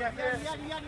Piazzina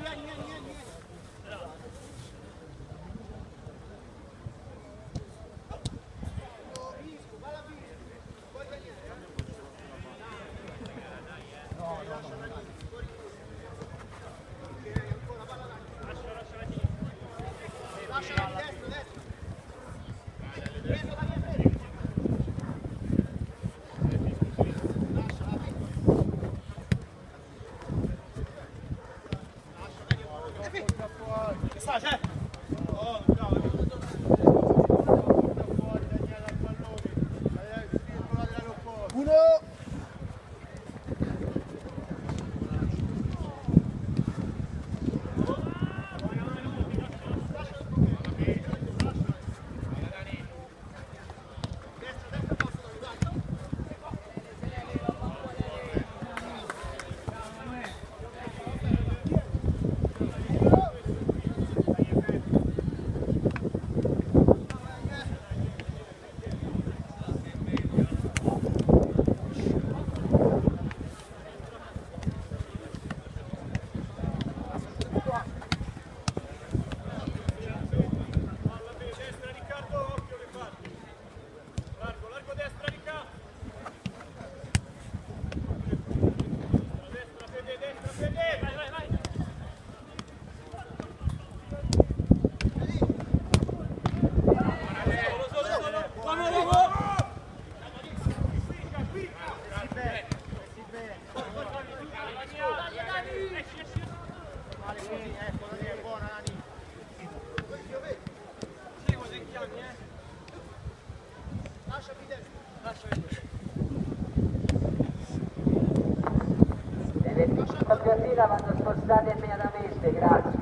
vanno spostate immediatamente, grazie.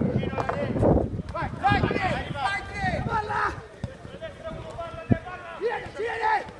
Vai, vai, vai, tre, palla! Vieni, vieni!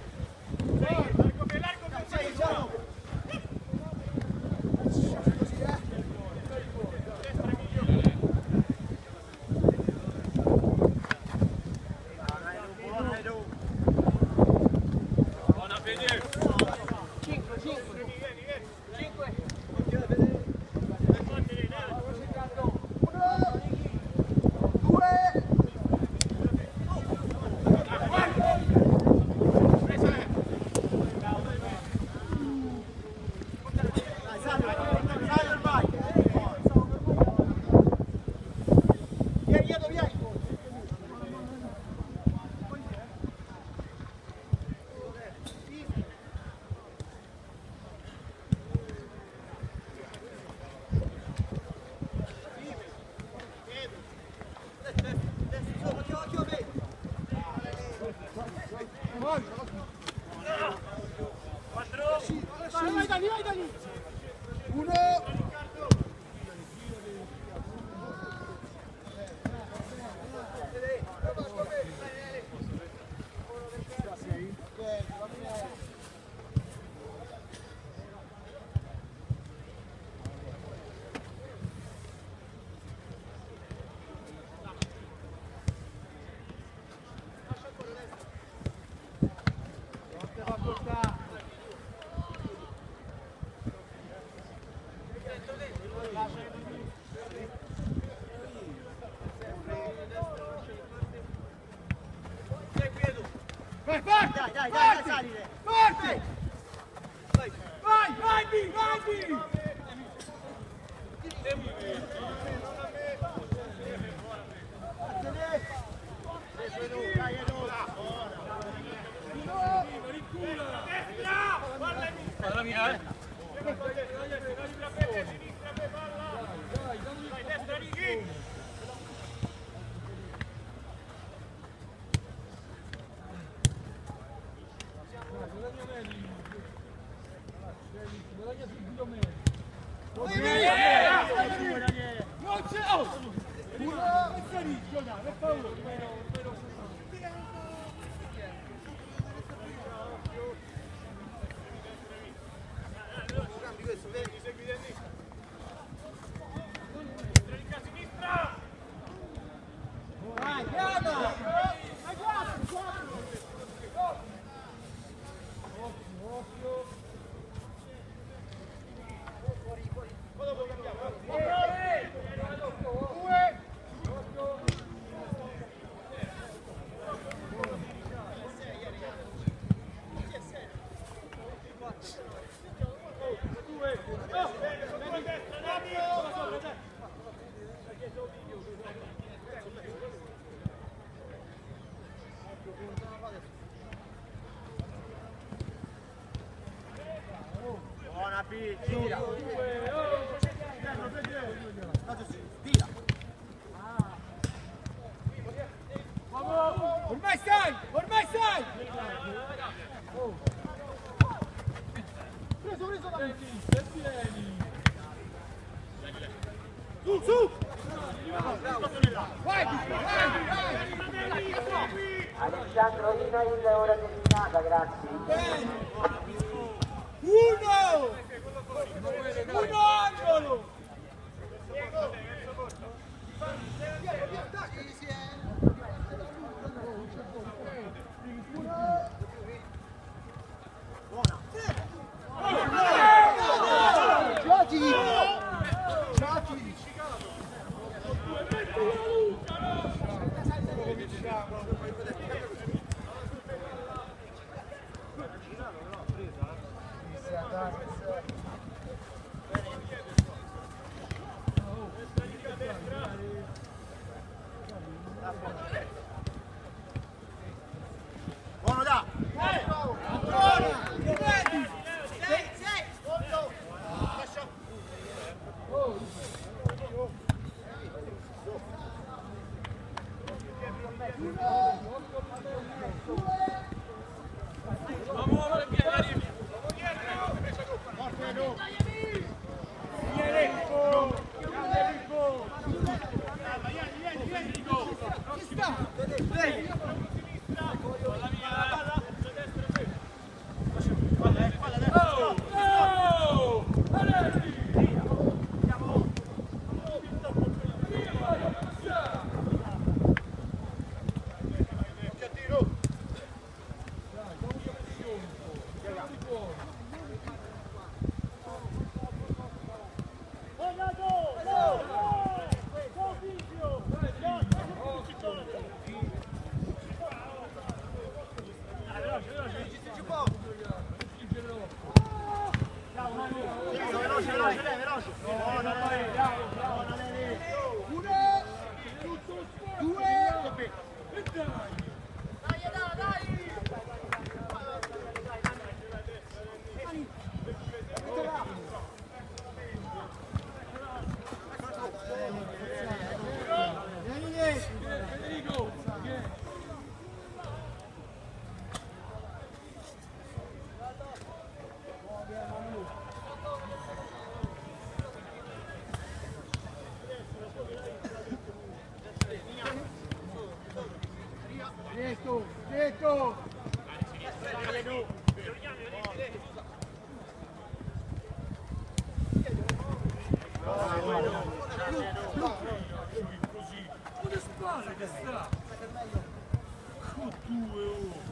Largo, largo, vai Dani! Uno! Vai, forte! Dai, salire! Forte! Vai, vai, vai, vai! Palla mia, non c'è! Ormai sai! Ormai sai! Preso da me! Su! Vai! Alessandro Inail, ora terminata, grazie. Uno angolo! Buono da! Dietro! Come spara che sta? Con 2 ore!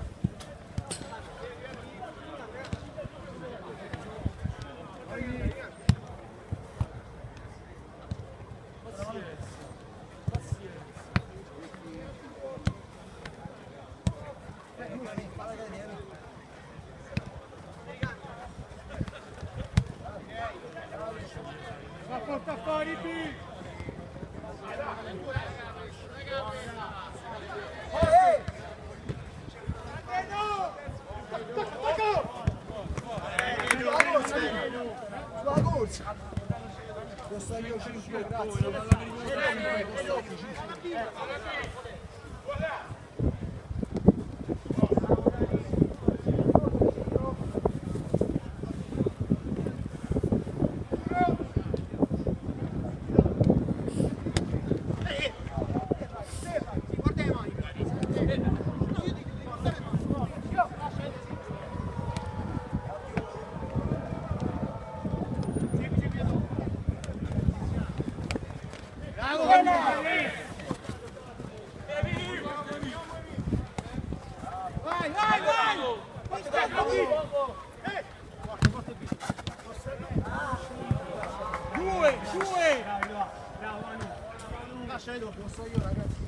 Ma porta fuori B! Sulla corsa! Questo io 5, grazie! Vai, vai, vai! Due! Lascia dopo, lo so io ragazzi.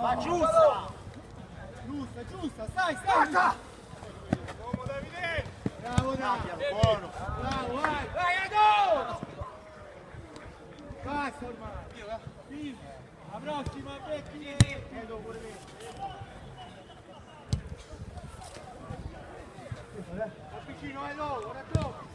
Ma giusta! Giusta, stai! Uomo Davide! Bravo, Davide! Buono! Bravo, vai, Edo! Basta ormai! Sì, la prossima, becchi! Edo pure me! Vicino, Edo, ora troppo!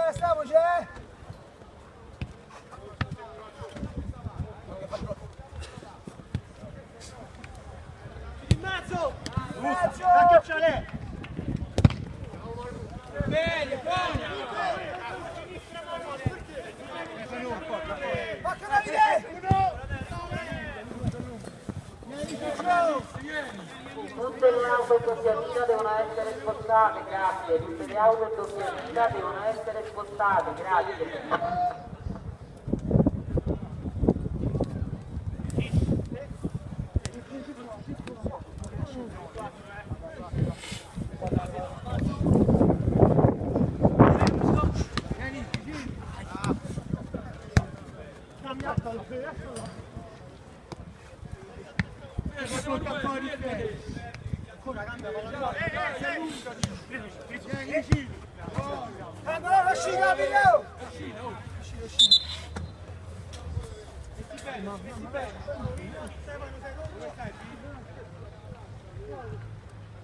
Stiamoci! In mezzo! Bene, buona! Bacca Davide! Tutte le auto in doppia fila devono essere spostate, grazie. Tutte le auto in doppia fila devono essere spostate, grazie.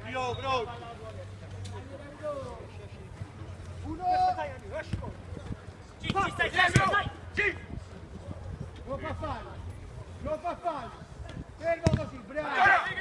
Io, bro! Lo fa fare! Fermo così, bravo! Girati!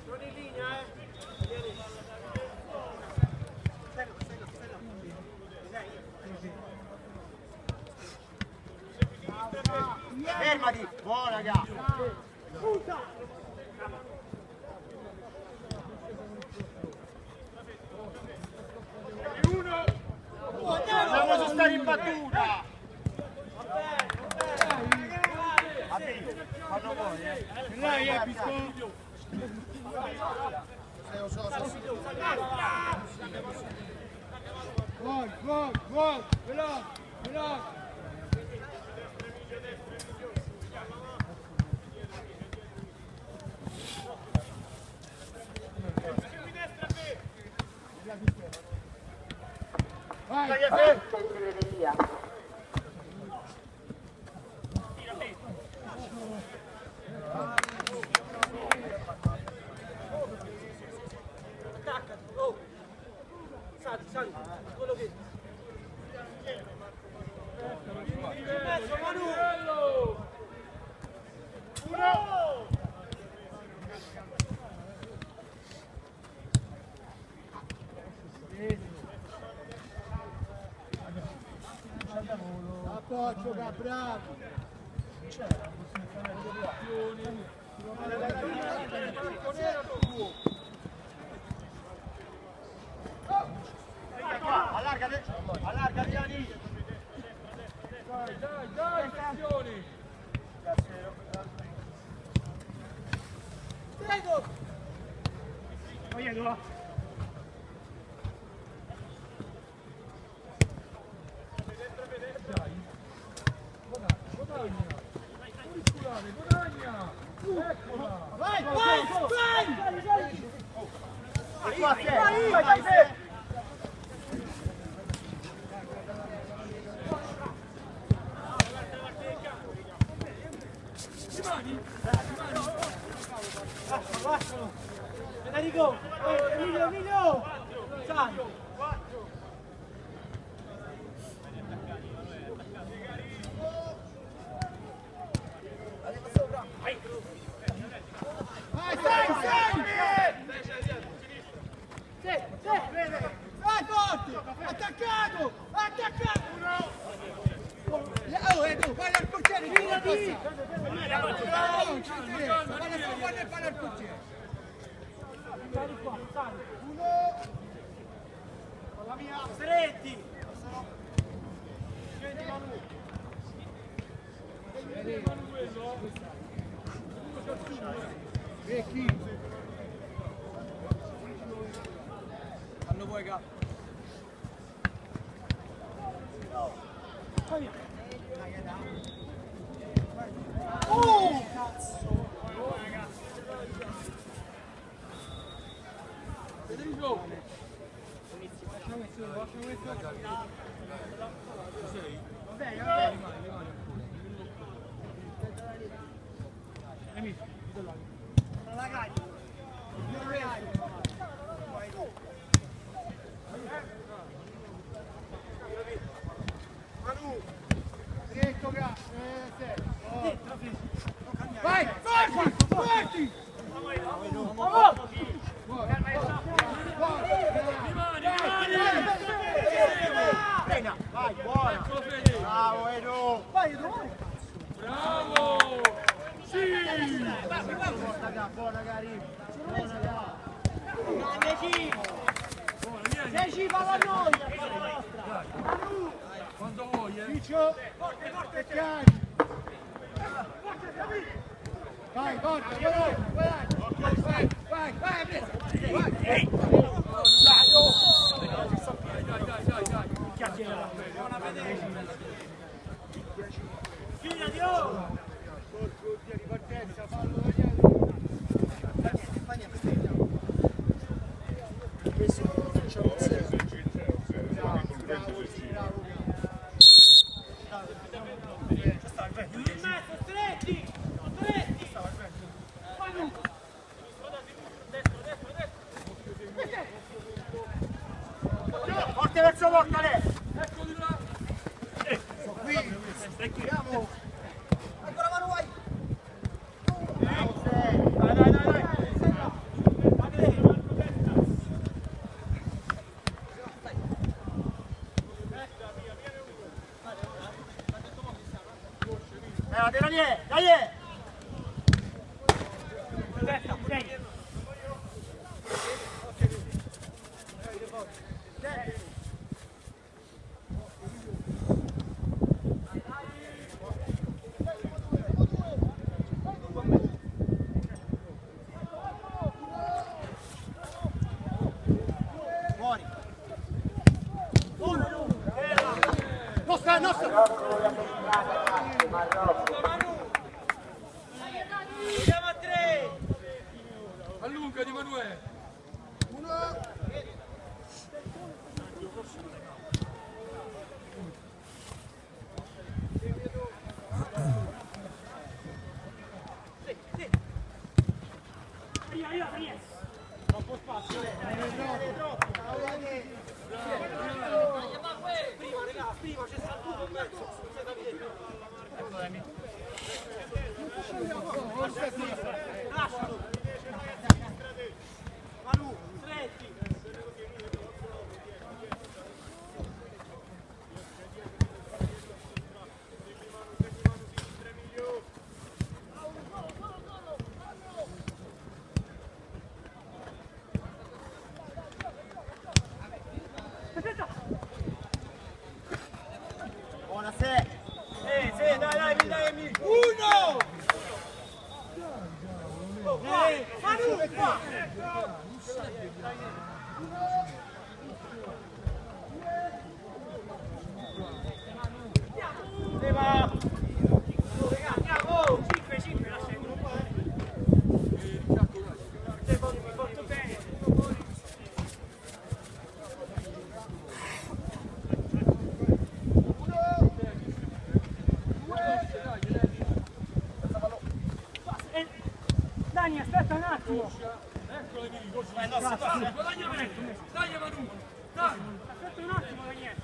Non in linea, Fermati! Buona, raga! Andiamo su sta ribattuta! Fanno voi, Dai, Pisco! Gol, veloce! Vai! Segreteria. Sali! bravo! Allarga Viani! Dai, attenzione! Prego! Guadagna! Eccola! Vai, vai, vai! Federico! Emilio! Sai! Vai forte! Attaccato! Attaccato! Oh, Edu, vai al portiere! Girati! Non ci interessa! Guarda e fai al portiere! Uno! Con la mia! Stretti! Scendi Manu! Vecchi! Quando vuoi capo! Oh! Cazzo! Federico! Manu! Dritto, vai! Forti! Forti! Vai, buona! Bravo Edu! Vai Edu! Bravo! Sì! Buona Gari! Buona Gari! Decima la noia! Quando vuoi, Ciccio! Forte, chiari! Vai, forte, vai! Vai, vai! Fidati, oh! Colpo di partenza, fallo da Stretti! Forte verso Mortale! ecco di là! Sono qui! Andiamo! Ancora mano vai! Dai! Nostra! Andiamo a tre! Allunga di Manuele! Uno! Troppo spazio! Prima c'è stato tutto in mezzo! Lascialo! Manu, stretti! Dani, aspetta un attimo. Ecco l'amico, guadagna vento, dai Manu, dai. Aspetta un attimo, Daniele.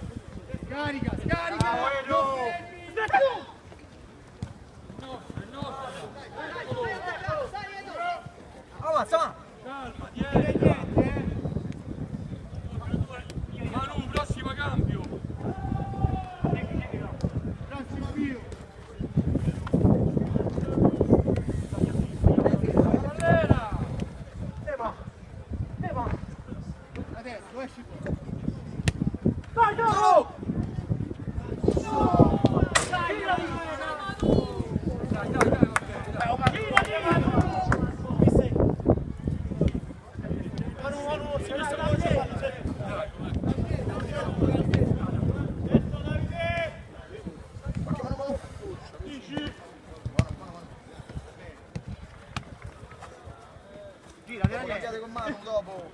Scarica, scarica! Aspetta tu! Avanza! Calma, dietro. Manu, prossimo cambio. Grazie Dio! Adesso esci fuori! Vai, Gio! Cambiate con mano dopo!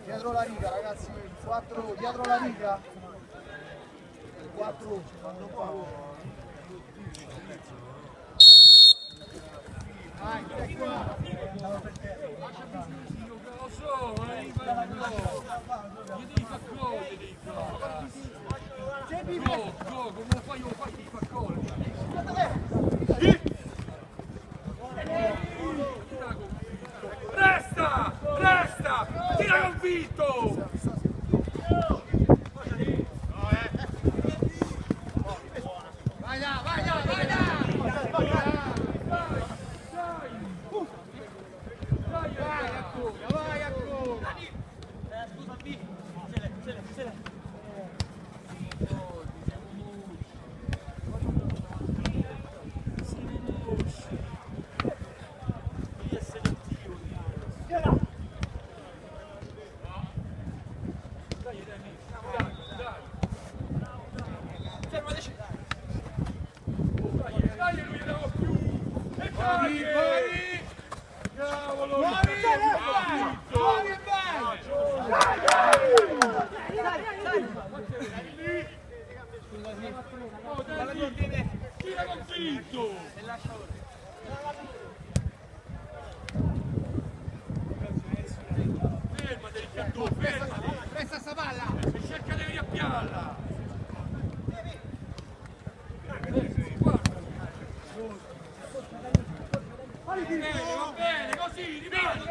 Dietro la riga ragazzi, 4 dietro la riga, 4 quando fa. Vai, ecco. Lo so, ma gli devi far gol, Go, come lo fai io, devi far gol. Resta, tira convinto. Vai là, vai là, vai là! Vai ancora, vai ancora! Scusa, B. Se Tira convinto. Fermati, Riccardo, fermati. Resta sta palla! E cerca di riappiarla. Va bene, così, rimani.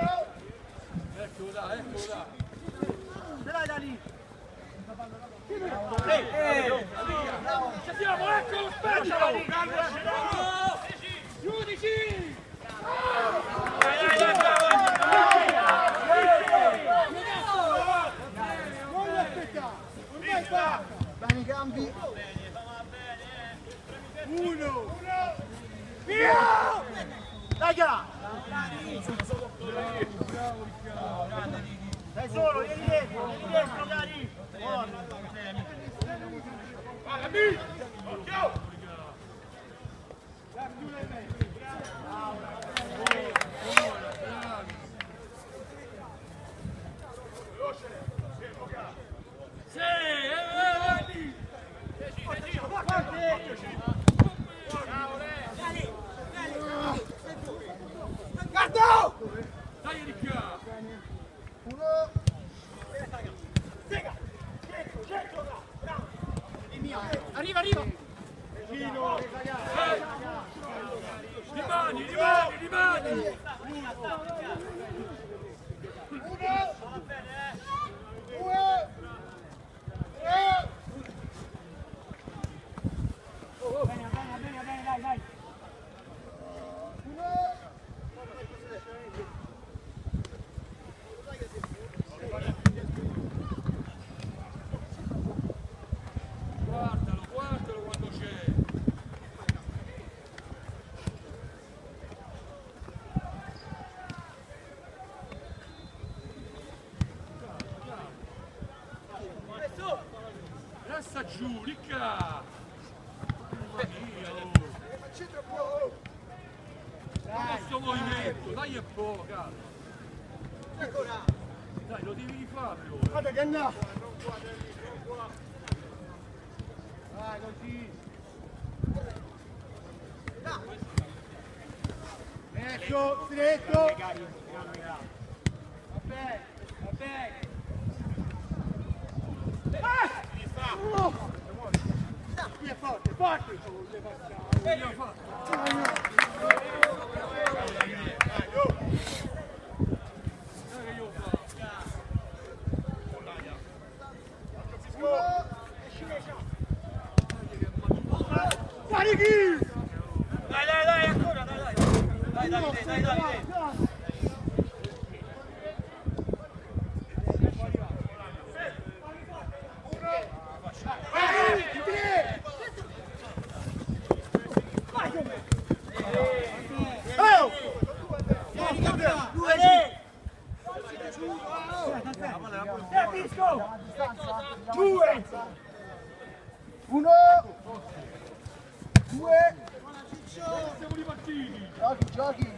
Eccolo là. Ce l'hai da lì. Ci siamo, eccolo, spettalo. Giudici. Non l'aspettare! Ormai fa! Bene i cambi! 1! Via! Dai, là! Dai solo, vieni dentro, Dani! Vai, amici. Occhio. Guarda! Dai, Ricca. 1! Arriva! Vicino! giù, Ricca! Mamma mia, oh! Dai, questo movimento, dai un po', cazzo! Dai, lo devi rifare ora! Guarda che no! Vai, così! Ecco, stretto! Vabbè, vabbè! Qui è forte, forte! Carichi! Dai, ancora, dai, Davide. Giochi!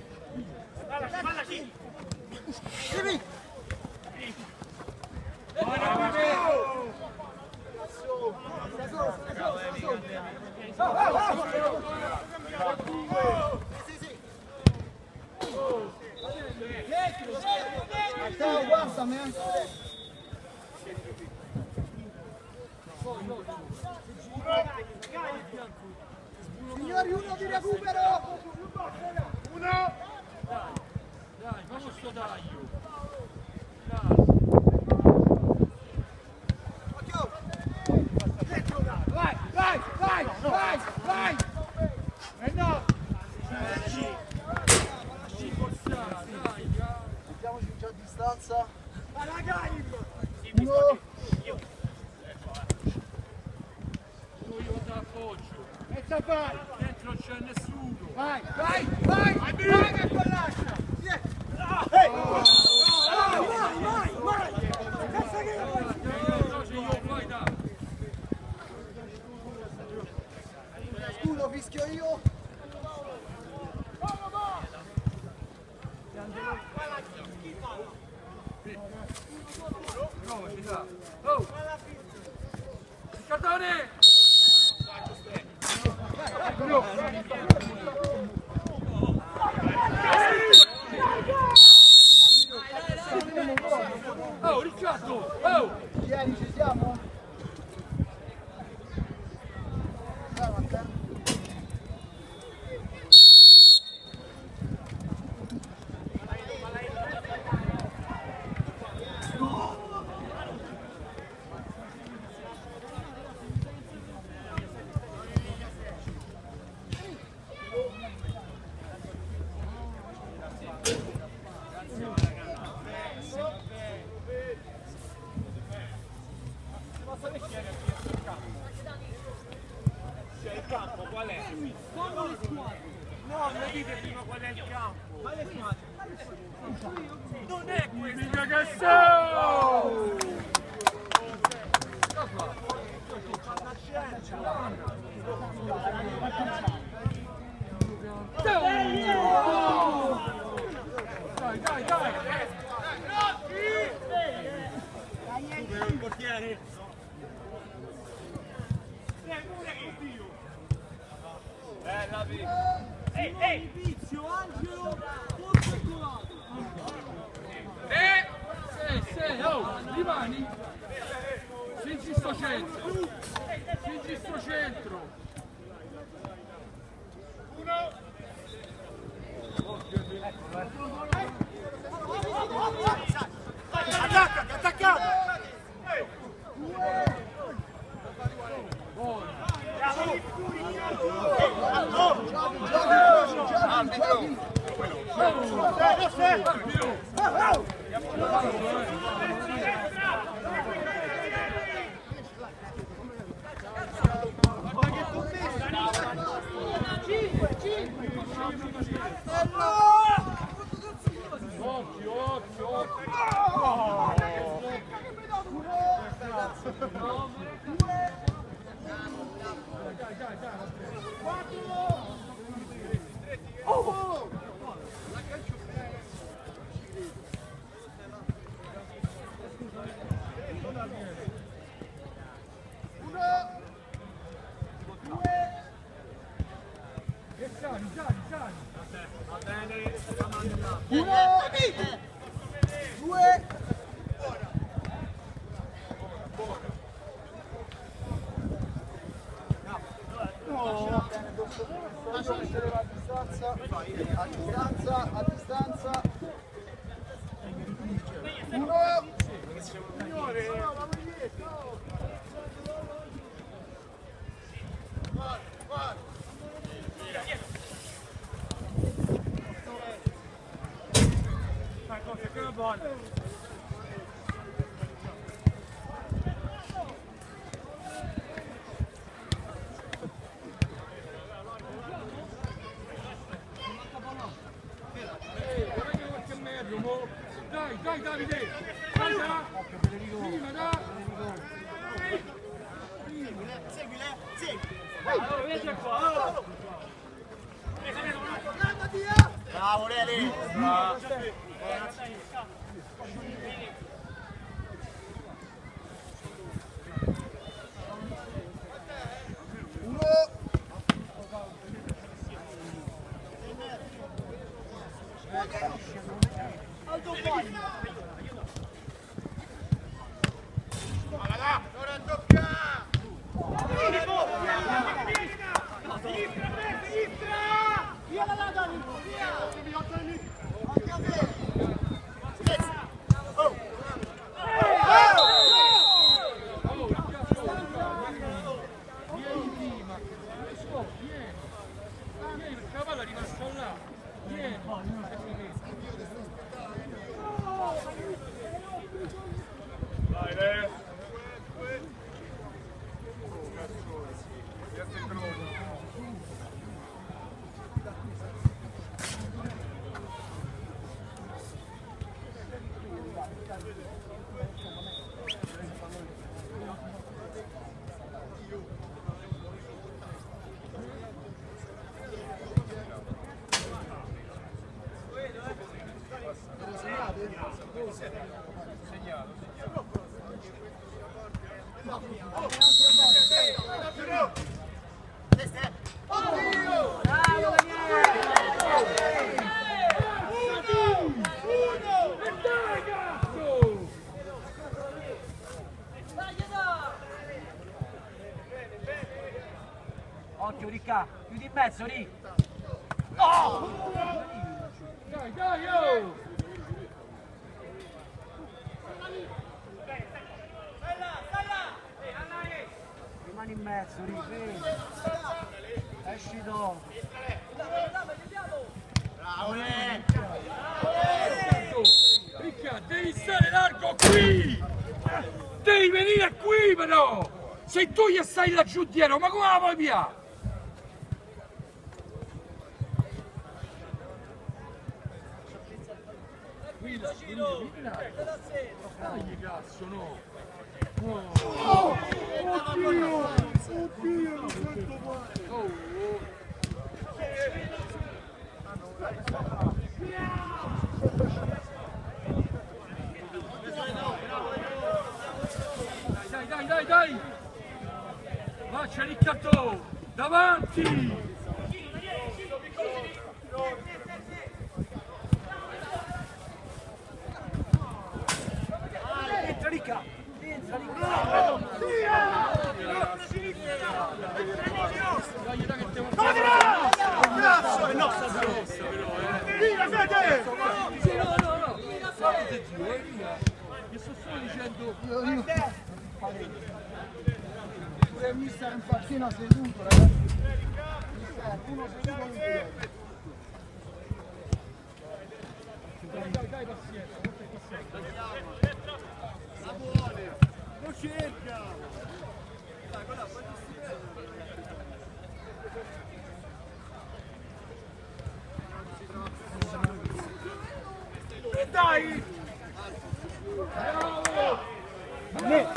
Signori, uno di recupero! Uno! Dai, fammi sto taglio! Vai! No! Mettiamoci già a distanza. Uno! Io ti appoggio! Mezza vai! Dentro non c'è nessuno! Vai che collascia! Scudo, fischio io! Oh! Ricardone! Oh, Riccardo! Oh! Vieni, ci siamo? No, mi dite prima qual è il campo. Ma le squadre? Non è questo. Mica che so! Dai! Il portiere. Bella vita. Ehi! Vizio, Angelo, forse colato. Oh, rimani! Singi sto centro! Singi sto centro! Attaccato! Dai Davide! Dai! Prima, dai! Seguile, segui. Vieni qua! Bravo Leli! Aldo fuori! Ora doppia! Sinistra! Via da là, Dani! Via! Occhio a me! Oh! Vieni, ma vieni! Vieni, perché la palla è rimasta là! Vieni! Vai, Leo! Occhio Ricca, chiudi in mezzo Ricca! Dai, oh! Rimani in mezzo Ricca, esci dopo! Bravo Leli! Ricca, devi stare largo qui! Devi venire qui però! Se tu gli stai laggiù dietro, ma come la vuoi via? Dai cazzo, no! Oh! Oddio! Oddio, non sento male! Dai! Faccia Riccardo! Davanti! Entra Ricca! Entra Ricca! Cazzo, è nostra! Via, Fede! Sì, no! Guardate giù, via! Che sto solo dicendo... Pure il mister in panchina seduto, ragazzi. Uno seduto in piedi. Dai, pazienza! La buone! Lo cerca! E dai! Bravo! Bene,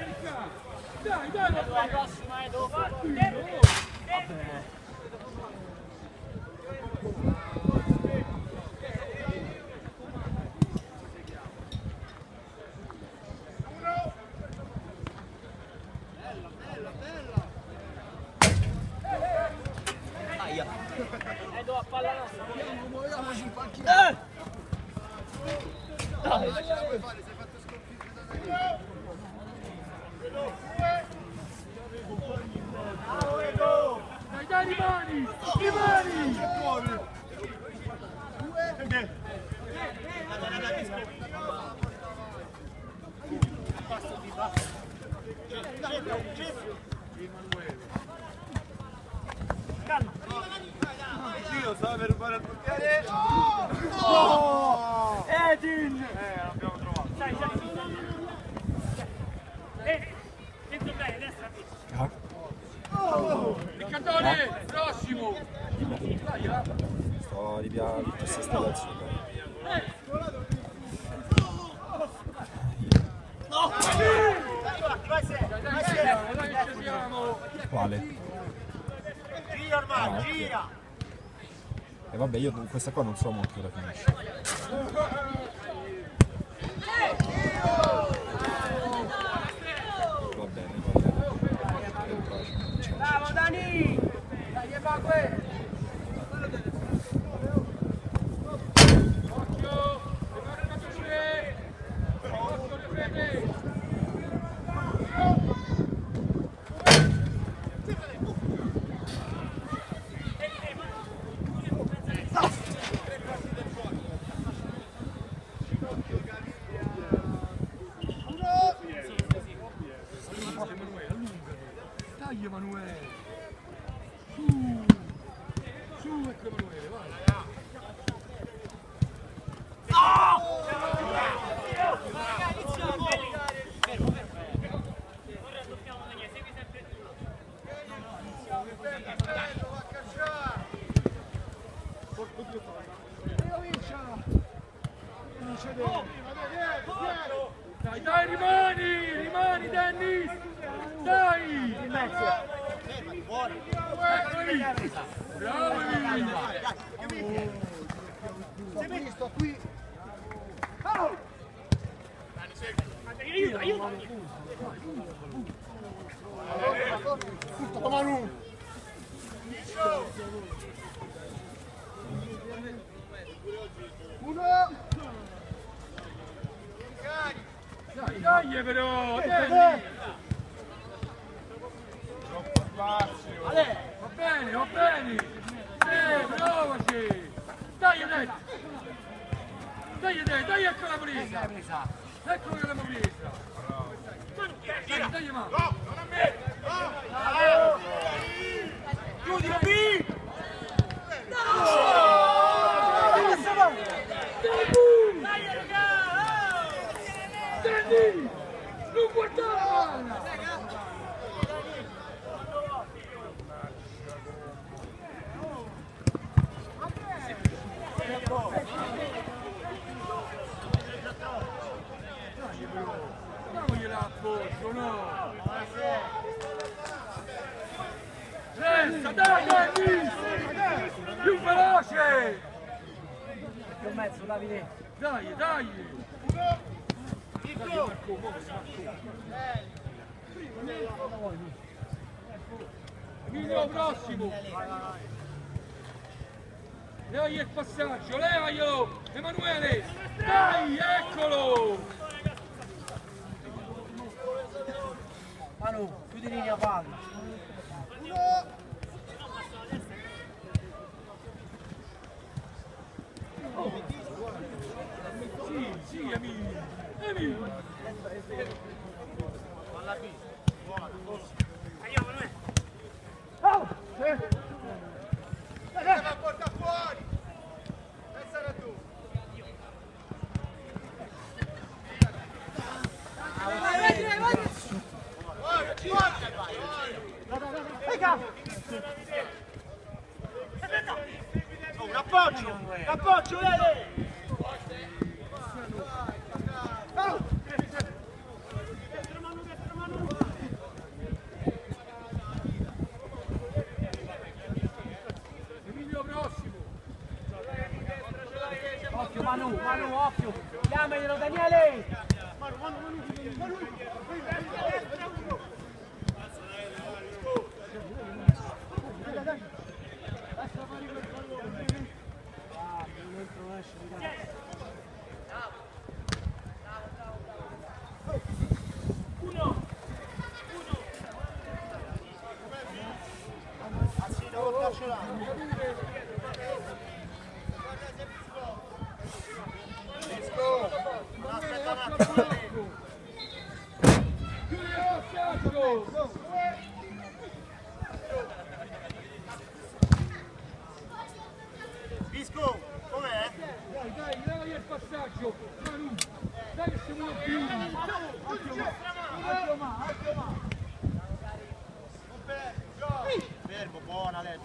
Ricca! Dai, la prossima è dopo! Vabbè! Do a palla nostra! Muoviamoci in panchina! Dai! Sei fatto sconfiggere da Dai, rimani! Due! Io stavo per rubare il portiere. Edin! L'abbiamo trovato. Sai. Dentro bene, destra. Piccatone, prossimo. Dai, Sto ripiando questa stazione. dai che ci siamo. Quale? Gira ormai, gira. E vabbè, io questa qua non so molto ora finisce. Va bene, va bene. Bravo Dani! Dai, che fa quello! Occhio, riprende. Occhio, riprende. Dai Emanuele! Su ecco Emanuele, vai! Dai, rimani Dennis! Dai! In mezzo! Ecco lì! Bravo Emilio! Sei visto qui? Toma uno! Dai però! Dai! Va bene, va bene! Provaci! Dai, dai, ecco la presa! Ecco che l'abbiamo presa! Dai, ma! Non a me! Chiudi la B! Dai! Non guardare la palla! Damogliela a posto, no! Resta, dai, più veloce! Più in mezzo, Davide! Dai! Emilio prossimo! Dai il passaggio, levaglielo! Emanuele! Dai, eccolo! Manu, chiudi linea palla! Sì, Emilio! Emilio! La porta fuori. Pensa tu. Un appoggio, Lele! Emilio prossimo! Occhio Manu, occhio! Chiamaglielo Daniele! Chiudi il passaggio! Dai che siamo più. Fermo, buona lei.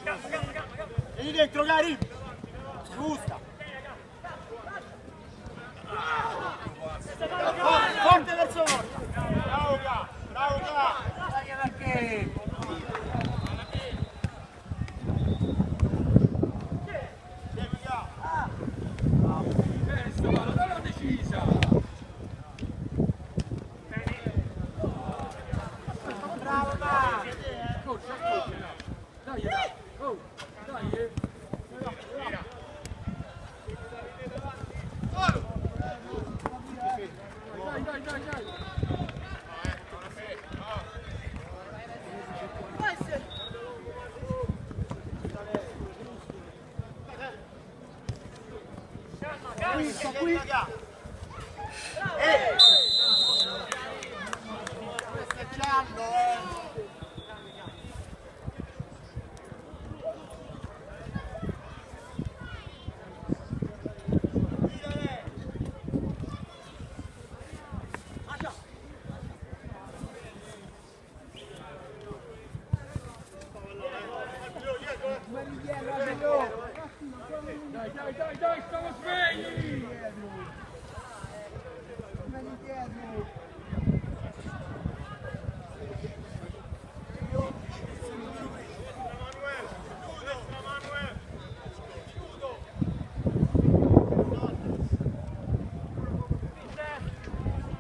Vieni dentro, Gary. Giusta. Forte verso volta. Bravo Ga, bravo Ga. Dai perché. Sta palla, dalla decisa. Bravo Ga. Accorcia, accorcia. Dai, dai. Oh, dai. Dai, dai, dai. Qui. Questo è giallo, Dai, dai, dai, dai, stiamo svegli!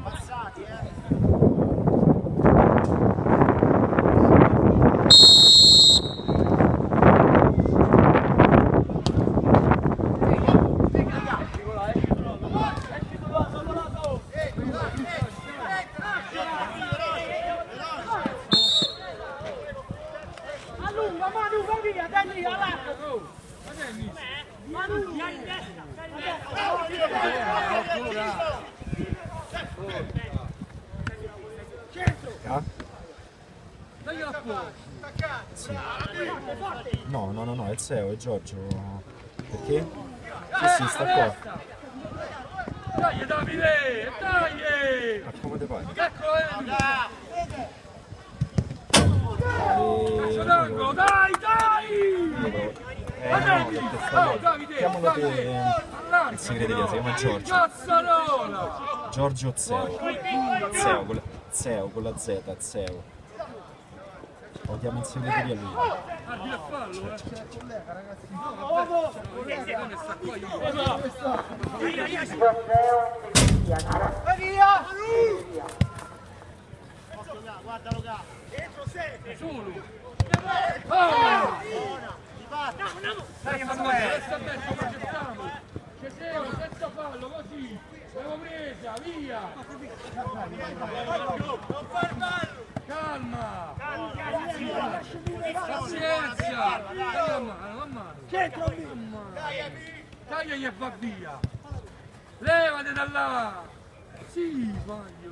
Passati, Allunga, Manu, vai via, dai lì, all'arco! Oh, ma Dennis! Manu, vai in destra! Ah? Dai a fuoco! No, no, no, no, è il Seo, è Giorgio. Perché? Sì, sta qua. Dai Davide, dai! Ma come te pare? Eccolo calcio d'angolo, dai, dai! Ma Dennis! Oh, Davide, Chiamalo Davide! il segreteria, si chiama Giorgio. Cazzarola! Giorgio Zeo. Zeo con la Z, Zeo. Lo chiama in segreteria lui. Guardi a fallo, Vai via! Guardalo Ga. solo! Oh! Dai Emanuele! Resta adesso, progettiamo! Scegliamo, senza fallo, così! L'abbiamo presa, via! Non far ballo! Calma! Pazienza! Dai a mano! Taglia e va via! Levate da là! Sì, voglio!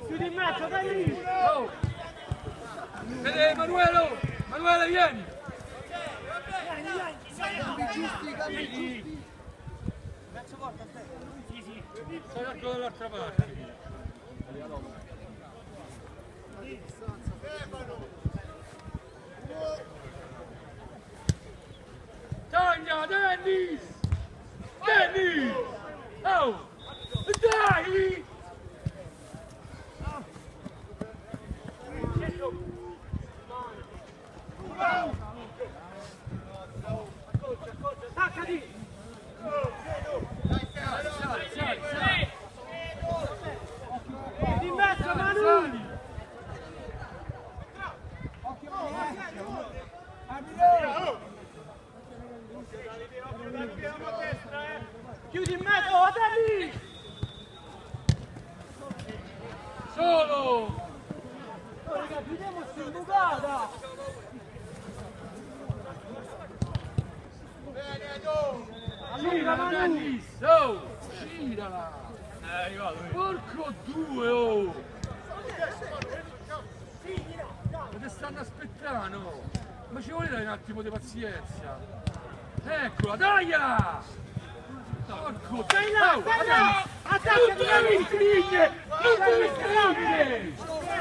Chiudi in mezzo, dai lì! Oh! Vede Emanuele! Emanuele, vieni! Stai l'arco dall'altra parte! Taglia, Dennis! Dennis! Oh! Dai! Attaccati! Sali! In mezzo, Manu! Chiudi in mezzo, dai lì! Solo! chiudiamo sta imbucata! Gira, Dennis! Oh! Girala! Porco due, oh! Ma ti stanno aspettando! Ma ci vuole dare un attimo di pazienza! Eccola, dagliela! Porco! Dai là! Dai là! Non devi stringere! Non devi stringere!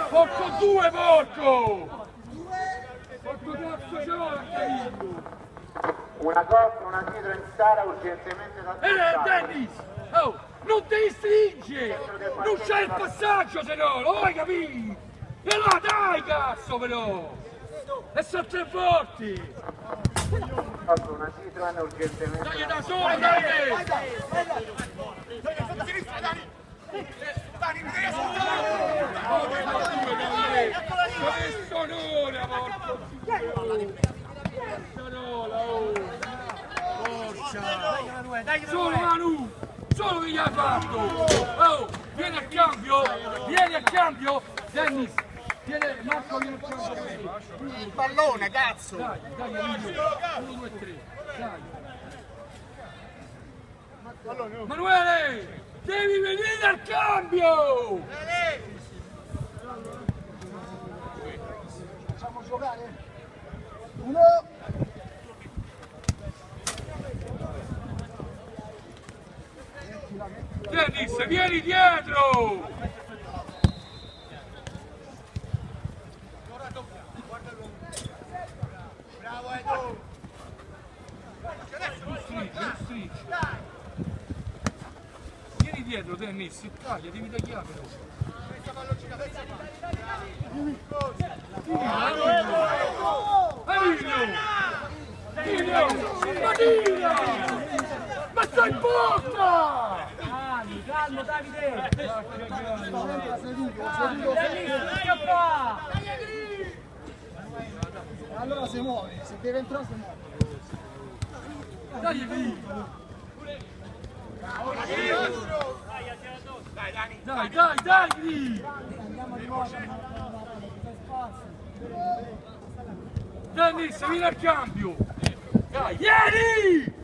Porco due, porco! Porco cazzo ce l'ho a cavillo! Una coppia, un arbitro in sala urgentemente da Dennis! Oh! Non devi stringere! Non c'è il passaggio se no! Lo vuoi capire? E là dai cazzo però! E sono tre forti! un arbitro è urgentemente Dai da solo, dai! Questo onore, porco! Solo Manu! Solo che gli hai fatto! Oh! Vieni a cambio! Vieni a cambio! Dennis! Vieni, Marco vieni a cambio! Il pallone, cazzo! Dai, dai, Emilio! 1, 2, 3! Dai! Manuele! Devi venire al cambio! Facciamo giocare? Uno! Dennis, vieni dietro! Bravo Edo! Stringi. Vieni dietro, Dennis, taglia, devi tagliare però. Ma tira! Ma stai in porta! Calmo Davide! Seduto! Scappa! Allora si muove, se deve entrare si muove. Dai, lì! Dai, lì! Andiamo di nuovo, spazio. Dennis, vieni al cambio! Dai, vieni!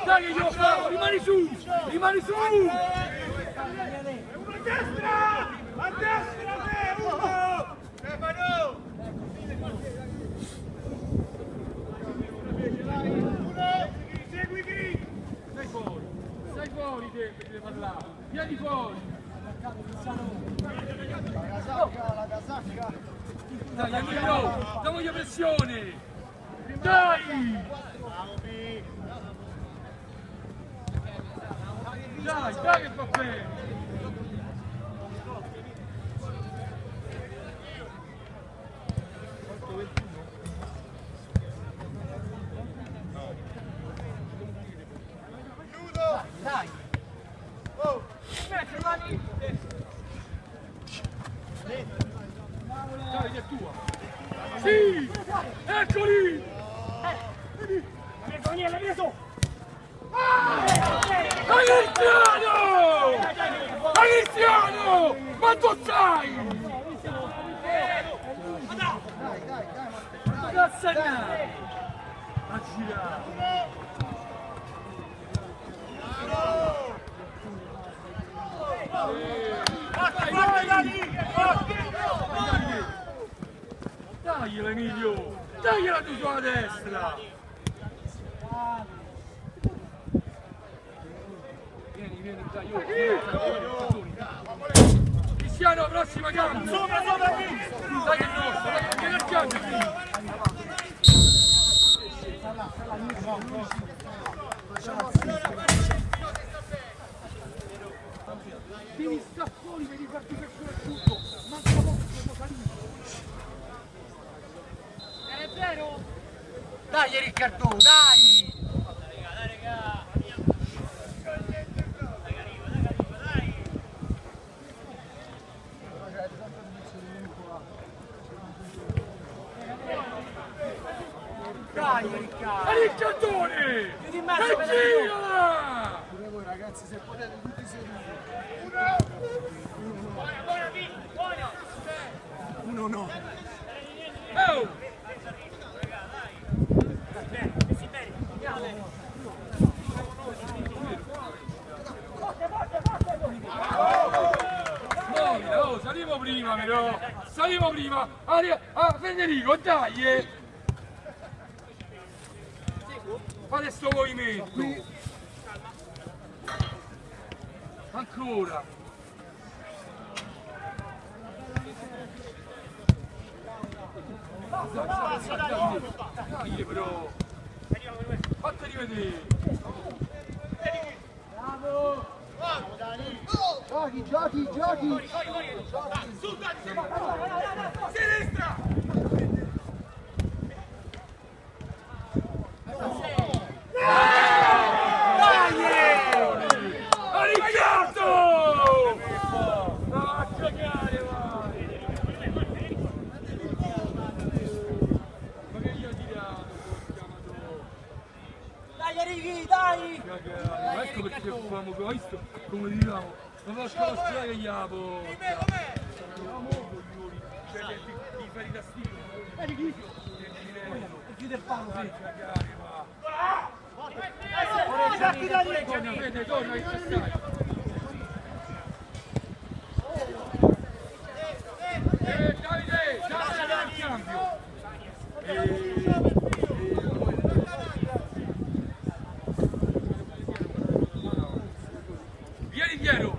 Dai che glielo fa! Rimani su! Rimani su! A destra! A destra, uno! Stefano! Segui qui! Stai fuori te, che deve parlare! Vieni fuori! La casacca! Dai, Emilio! Damogli pressione! Dai! Dai che fa bene! Dai! Oh! Metti mani! Dai, è tua! Sì! Eccoli! Daniele, preso! Cristiano! Ma tu stai? Dai! Cazzo è nato? A girare! Dagliela Emilio! Dagliela tu sulla destra! Vieni, dai, Cristiano, prossima gamba! Sopra qui! Dai che nostro, dai che viene al cambio qui! Devi stare fuori, devi farti persone tutto! Manca poco, devo salire! È vero? Dai Riccardo, dai! Dai Riccardo! E il cartone! Più di mezzo, E girala! Pure voi ragazzi, se potete tutti seduti. prima però! Saliamo prima! Federico, dai! Fate sto movimento! Ancora! Dai però! Fatti rivedere! Bravo! Giochi, giochi, giochi! Sinistra! A Riccardo! A giocare, vai! Ma che gli ha tirato? Dai Righi, dai! Ma ecco perché facciamo questo, come diciamo, non faccio la strada che gli ha porta. Cioè, ti fai i tastini. Chiude il palo, sì. Torna, Fede, torna che ci stai. Davide, dai al cambio.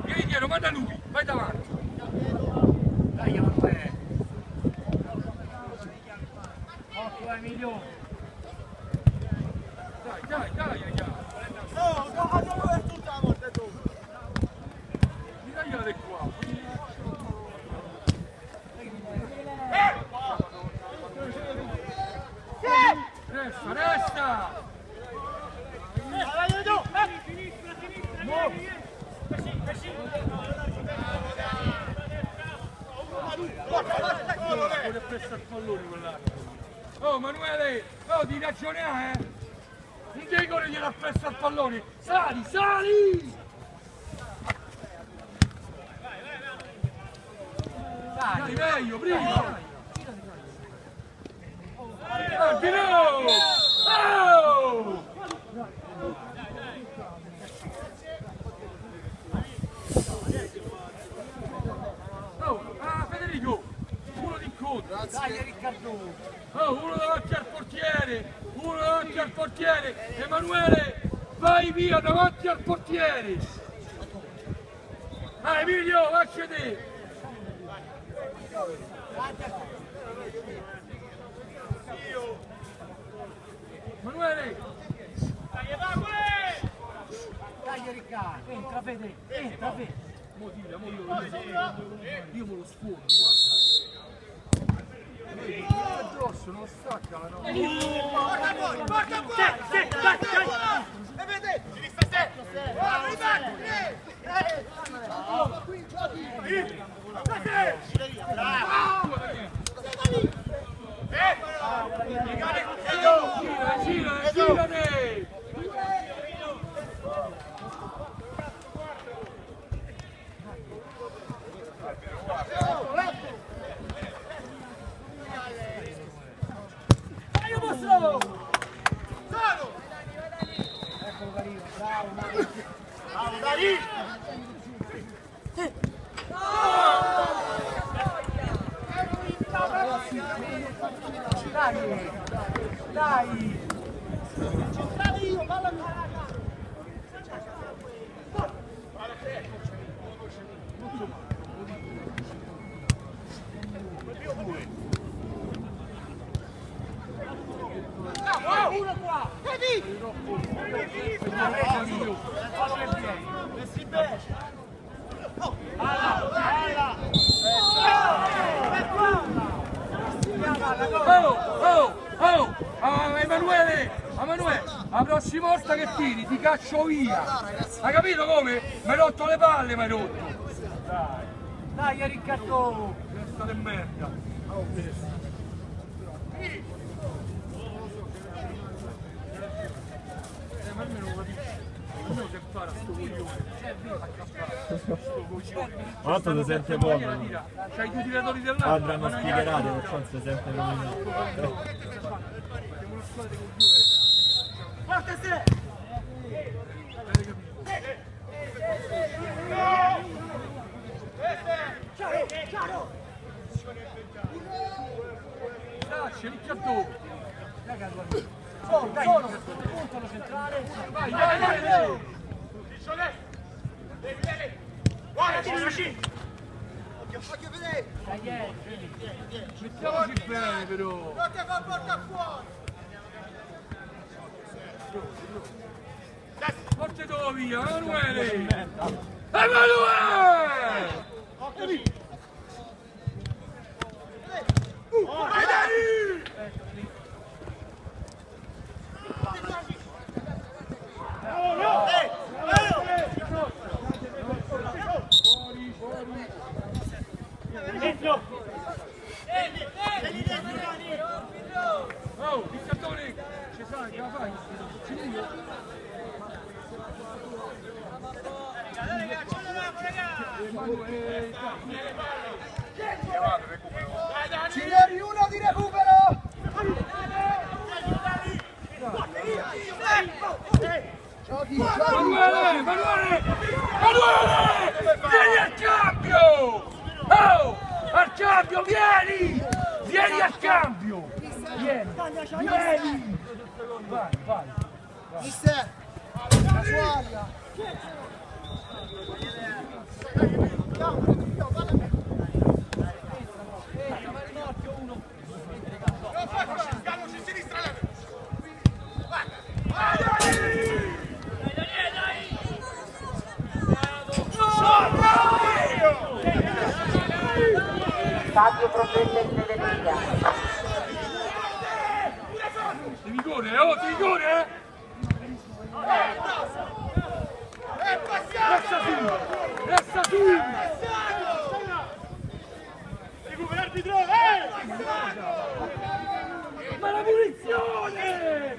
Vieni dietro, manda lui, vai davanti. Dai, Emanuele. 8 Emilio. Dai. Tagliate qua. Resta! Vuole prestare il pallone quell'altro. Oh Manuele, oh di ragione ha, non devi correre gliela presta il pallone. Sali! Dai, meglio, prima! Di nuovo! Oh! Federico! Uno di incontro! Dai Riccardo! Oh, uno davanti al portiere! Emanuele, vai via davanti al portiere! Emilio, lasciati! Emanuele! Dai Riccardo! Entra Fede! Io me lo sfondo, guarda. Addosso, non stacca la no. Porta fuori! Dai! E vedi! Sinistra Girate! Dai! Uno qua! Emanuele, la prossima volta che tiri ti caccio via. Hai capito come? Mi hai rotto le palle, mi hai rotto. Dai Riccardo! Testa di merda. Ma almeno lo capisci. Almeno si impara sto coglione. Sto coglione. Ma tanto si sente poco. C'hai i due tiratori dell'altro. Andranno spiegherati, perciò non si sente proprio. Siamo una squadra di coglioni. Forte se! Avete capito? Ciao! finisce, ricchia dopo. Solo, puntano centrale. Vai, vai, vai. Occhio vedere! Mettiamoci bene però. Non ti fa portare fuori! Forte dove via, Emanuele! Emanuele! Oh, il cartone! Ci sai, che la fai? Ci dico? Signori, uno di recupero! Giochi, Emanuele! Emanuele! Emanuele! Vieni al cambio! Oh! Al cambio, vieni! Vieni al cambio! Vieni! Vieni! Vai, vai! Mister! Casualia! Stadio Profeta in Federica. Di vigore, oh, di vigore! Resta tu! Resta tu! Ma la punizione!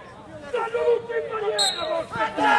Stanno tutti in barriera, porca!